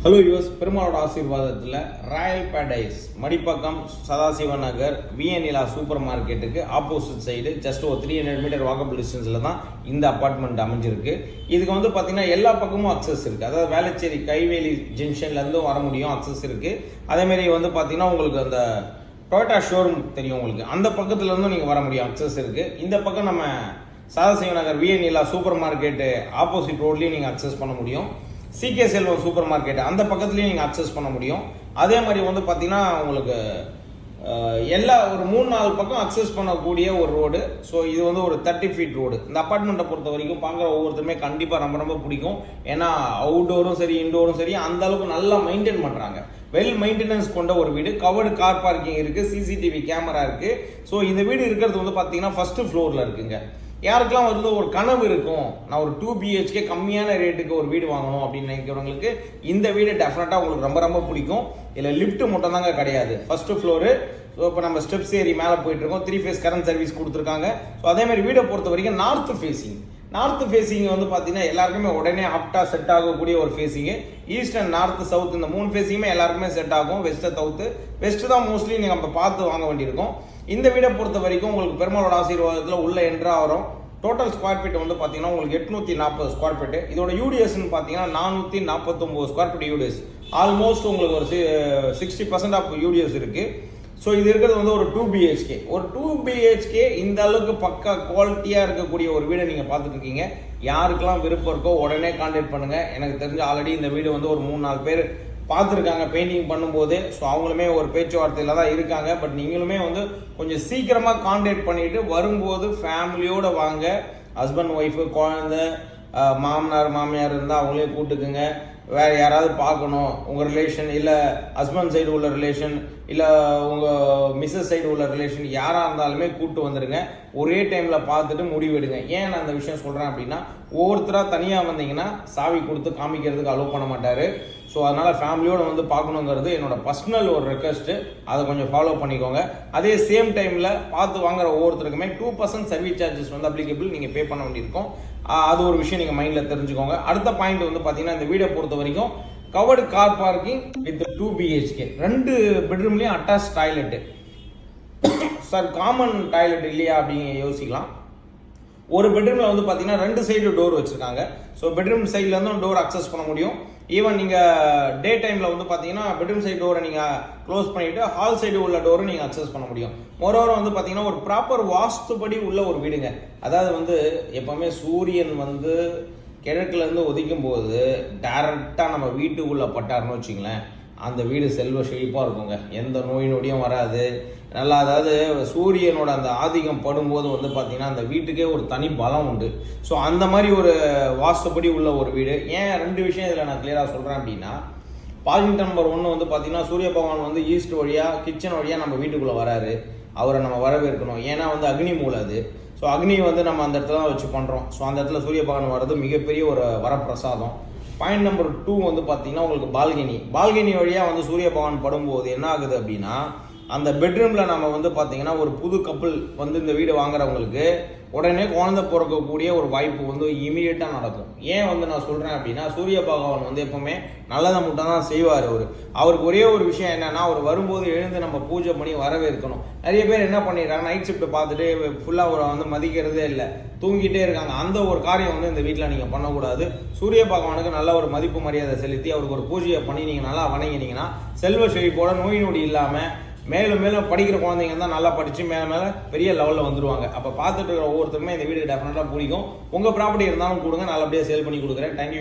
Hello US பெருமாளோட ஆசீர்வாதத்தில் Royal paradise Madipakkam Sadashiva நகர் விஎன்இலா super மார்க்கெட்டுக்கு opposite side just ஒரு 300 மீட்டர் வாக்கபிள் டிஸ்டன்ஸில் தான் இந்த அப்பார்ட்மெண்ட் அமைஞ்சிருக்கு. இதுக்கு வந்து பார்த்தீங்கன்னா எல்லா பக்கமும் அக்சஸ் இருக்குது. அதாவது வேளச்சேரி கைவேலி ஜங்ஷன்லேருந்தும் வர முடியும், அக்சஸ் இருக்குது. அதேமாரி வந்து பார்த்தீங்கன்னா உங்களுக்கு அந்த டொயோட்டா ஷோரூம் தெரியும் உங்களுக்கு, அந்த பக்கத்துலேருந்தும் நீங்கள் வர முடியும், அக்சஸ் இருக்குது. இந்த பக்கம் நம்ம சதாசிவ நகர் விஎன்இலா சூப்பர் மார்க்கெட்டு ஆப்போசிட் ரோட்லேயும் நீங்கள் அக்சஸ் பண்ண முடியும். சிகே செல்வம் சூப்பர் மார்க்கெட் அந்த பக்கத்துலேயும் நீங்கள் அக்சஸ் பண்ண முடியும். அதே மாதிரி வந்து பார்த்தீங்கன்னா உங்களுக்கு எல்லா ஒரு 3-4 பக்கம் அக்சஸ் பண்ணக்கூடிய ஒரு ரோடு. ஸோ இது வந்து ஒரு 30 ஃபீட் ரோடு. இந்த அப்பார்ட்மெண்ட்டை பொறுத்த வரைக்கும் பார்க்குற ஒவ்வொருத்தருமே கண்டிப்பாக ரொம்ப ரொம்ப பிடிக்கும். ஏன்னா அவுட்டோரும் சரி இன்டோரும் சரி அந்த அளவுக்கு நல்லா மெயின்டைன் பண்ணுறாங்க. வெல் மெயின்டெனன்ஸ் கொண்ட ஒரு வீடு. கவர்டு கார் பார்க்கிங் இருக்குது, சிசிடிவி கேமரா இருக்குது. ஸோ இந்த வீடு இருக்கிறது வந்து பார்த்தீங்கன்னா ஃபர்ஸ்ட் ஃப்ளோரில் இருக்குங்க. யாருக்கெல்லாம் வந்து ஒரு கனவு இருக்கும், நான் ஒரு 2 BHK கம்மியான ரேட்டுக்கு ஒரு வீடு வாங்கணும் அப்படின்னு நினைக்கிறவங்களுக்கு இந்த வீடு டெஃபினட்டாக உங்களுக்கு ரொம்ப ரொம்ப பிடிக்கும். இதில் லிஃப்ட் மட்டும் தாங்க கிடையாது, ஃபர்ஸ்ட் ஃப்ளோரு. ஸோ இப்போ நம்ம ஸ்டெப்ஸ் ஏறி மேலே போயிட்டு இருக்கோம். 3 ஃபேஸ் கரண்ட் சர்வீஸ் கொடுத்துருக்காங்க. ஸோ அதே மாதிரி வீடை பொறுத்த வரைக்கும் நார்த் ஃபேஸிங் வந்து பார்த்தீங்கன்னா எல்லாருக்குமே உடனே ஆப்டாக செட் ஆகக்கூடிய ஒரு facing. East and north south இந்த 3 ஃபேஸிங்குமே எல்லாருக்குமே செட் ஆகும். வெஸ்ட் தான் மோஸ்ட்லி நீங்கள் நம்ம பார்த்து வாங்க வேண்டியிருக்கும். இந்த வீடை பொறுத்த வரைக்கும் உங்களுக்கு பெருமாளோட ஆசீர்வாதத்தில் உள்ள என்ட்ரா வரும். டோட்டல் ஸ்கொயர் ஃபீட் வந்து பார்த்தீங்கன்னா உங்களுக்கு 840 ஸ்கொயர் ஃபீட். இதோட யூடிஎஸ்ன்னு பார்த்தீங்கன்னா 449 ஸ்கொயர் ஃபீட் யூடிஎஸ். ஆல்மோஸ்ட் உங்களுக்கு ஒரு 60% ஆஃப் யூடிஎஸ் இருக்கு. ஸோ இது இருக்கிறது வந்து ஒரு 2 BHK. ஒரு 2 BHK இந்த அளவுக்கு பக்கா குவாலிட்டியாக இருக்கக்கூடிய ஒரு வீடை நீங்கள் பார்த்துட்டு இருக்கீங்க. யாருக்கெல்லாம் விருப்பம் இருக்கோ உடனே கான்டாக்ட் பண்ணுங்க. எனக்கு தெரிஞ்ச ஆல்ரெடி இந்த வீடு வந்து ஒரு 3-4 பேர் பார்த்துருக்காங்க பெயிண்டிங் பண்ணும்போது. ஸோ அவங்களுமே ஒரு பேச்சுவார்த்தையில் தான் இருக்காங்க. பட் நீங்களுமே வந்து கொஞ்சம் சீக்கிரமாக கான்டாக்ட் பண்ணிட்டு வரும்போது ஃபேமிலியோட வாங்க. ஹஸ்பண்ட் ஒய்ஃபு குழந்தை மாமனார் மாமியார் இருந்தால் அவங்களே கூட்டுக்குங்க. வேற யாராவது பார்க்கணும், உங்கள் ரிலேஷன் இல்லை ஹஸ்பண்ட் சைடு உள்ள ரிலேஷன் இல்லை உங்கள் மிஸ்ஸஸ் சைடு உள்ள ரிலேஷன் யாராக இருந்தாலுமே கூப்பிட்டு வந்துடுங்க. ஒரே டைமில் பார்த்துட்டு முடிவெடுங்க. ஏன் நான் அந்த விஷயம் சொல்கிறேன் அப்படின்னா, ஒவ்வொருத்தராக தனியாக வந்தீங்கன்னா சாவி கொடுத்து காமிக்கிறதுக்கு அலோவ் பண்ண மாட்டார். ஸோ அதனால் ஃபேமிலியோடு வந்து பார்க்கணுங்கிறது என்னோட பர்சனல் ஒரு ரெக்வஸ்ட்டு. அதை கொஞ்சம் ஃபாலோ பண்ணிக்கோங்க. அதே சேம் டைமில் பார்த்து வாங்குற ஒவ்வொருத்தருக்குமே 2% சர்வீஸ் சார்ஜஸ் வந்து அப்ளிகபிள், நீங்கள் பே பண்ண வேண்டியிருக்கும். அது ஒரு விஷயம் நீங்கள் மைண்டில் தெரிஞ்சுக்கோங்க. அடுத்த பாயிண்ட் வந்து பார்த்தீங்கன்னா, இந்த வீடை பொறுத்த வரைக்கும் covered car parking with 2 BHK, 2 பெட்ரூம்லேயும் attach toilet. Sir common toilet இல்லையா அப்படின்னு யோசிக்கலாம். ஒரு பெட்ரூமில் வந்து பார்த்தீங்கன்னா 2 சைடு டோர் வச்சுருக்காங்க. ஸோ பெட்ரூம் சைட்லேருந்தும் டோர் அக்சஸ் பண்ண முடியும். ஈவன் நீங்கள் டே டைமில் வந்து பார்த்தீங்கன்னா பெட்ரூம் சைடு டோரை நீங்கள் க்ளோஸ் பண்ணிவிட்டு ஹால் சைடு உள்ள டோரும் நீங்கள் அக்சஸ் பண்ண முடியும். மொரோவர் வந்து பார்த்தீங்கன்னா ஒரு ப்ராப்பர் வாஸ்துபடி உள்ள ஒரு வீடுங்க. அதாவது வந்து எப்போவுமே சூரியன் வந்து கிழக்குலேருந்து உதிக்கும் போது டைரக்டாக நம்ம வீட்டுக்குள்ளே பட்டாருன்னு வச்சுங்களேன், அந்த வீடு செல்வ செழிப்பாக இருக்குங்க. எந்த நோய் நொடியும் வராது. நல்லா, அதாவது சூரியனோட அந்த ஆதிக்கம் படும்போது வந்து பார்த்தீங்கன்னா அந்த வீட்டுக்கே ஒரு தனி பலம் உண்டு. ஸோ அந்த மாதிரி ஒரு வாஸ்துபடி உள்ள ஒரு வீடு. ஏன் 2 விஷயம் இதில் நான் கிளியராக சொல்கிறேன் அப்படின்னா, பாயிண்ட் நம்பர் 1 வந்து பார்த்தீங்கன்னா, சூரிய பகவான் வந்து ஈஸ்ட் வழியாக கிச்சன் வழியாக நம்ம வீட்டுக்குள்ளே வராரு. அவரை நம்ம வரவேற்கணும். ஏன்னா வந்து அக்னி மூலை அது. ஸோ அக்னி வந்து நம்ம அந்த இடத்துல தான் வச்சு பண்ணுறோம். ஸோ அந்த இடத்துல சூரிய பகவான் வர்றது மிகப்பெரிய ஒரு வரப்பிரசாதம். பாயிண்ட் நம்பர் 2 வந்து பார்த்தீங்கன்னா உங்களுக்கு பால்கனி வழியாக வந்து சூரிய பகவான் படும்போது என்ன ஆகுது அப்படின்னா, அந்த பெட்ரூமில் நம்ம வந்து பார்த்தீங்கன்னா ஒரு புது கப்புள் வந்து இந்த வீடு வாங்குறவங்களுக்கு உடனே குழந்தை பிறக்கக்கூடிய ஒரு வாய்ப்பு வந்து இமீடியட்டாக நடக்கும். ஏன் வந்து நான் சொல்கிறேன் அப்படின்னா, சூரிய பகவான் வந்து எப்பவுமே நல்லதை மட்டும் தான் செய்வார். அவருக்கு ஒரே ஒரு விஷயம் என்னன்னா, அவர் வரும்போது எழுந்து நம்ம பூஜை பண்ணி வரவேற்கணும். நிறைய பேர் என்ன பண்ணிடுறாங்க, நைட் ஷிஃப்ட் பார்த்துட்டு ஃபுல்லாக அவரை வந்து மதிக்கிறதே இல்லை, தூங்கிட்டே இருக்காங்க. அந்த ஒரு காரியம் வந்து இந்த வீட்டில் நீங்கள் பண்ணக்கூடாது. சூரிய பகவானுக்கு நல்ல ஒரு மதிப்பு மரியாதை செலுத்தி அவருக்கு ஒரு பூஜையை பண்ணி நீங்கள் நல்லா வணங்கினீங்கன்னா செல்வ செழிப்போட நோய் நொடி இல்லாமல் மேலும் மேலும் படிக்கிற குழந்தைங்க தான் நல்லா படித்து மேலே பெரிய லெவலில் வந்துருவாங்க. அப்போ பார்த்துட்டு இருக்கிற ஒவ்வொருத்தருமே இந்த வீடு டெஃபினட்டாக பிடிக்கும். உங்கள் ப்ராப்பர்ட்டி இருந்தாலும் கொடுங்க, நல்லபடியாக சேல் பண்ணி கொடுக்குறேன். தேங்க்யூ.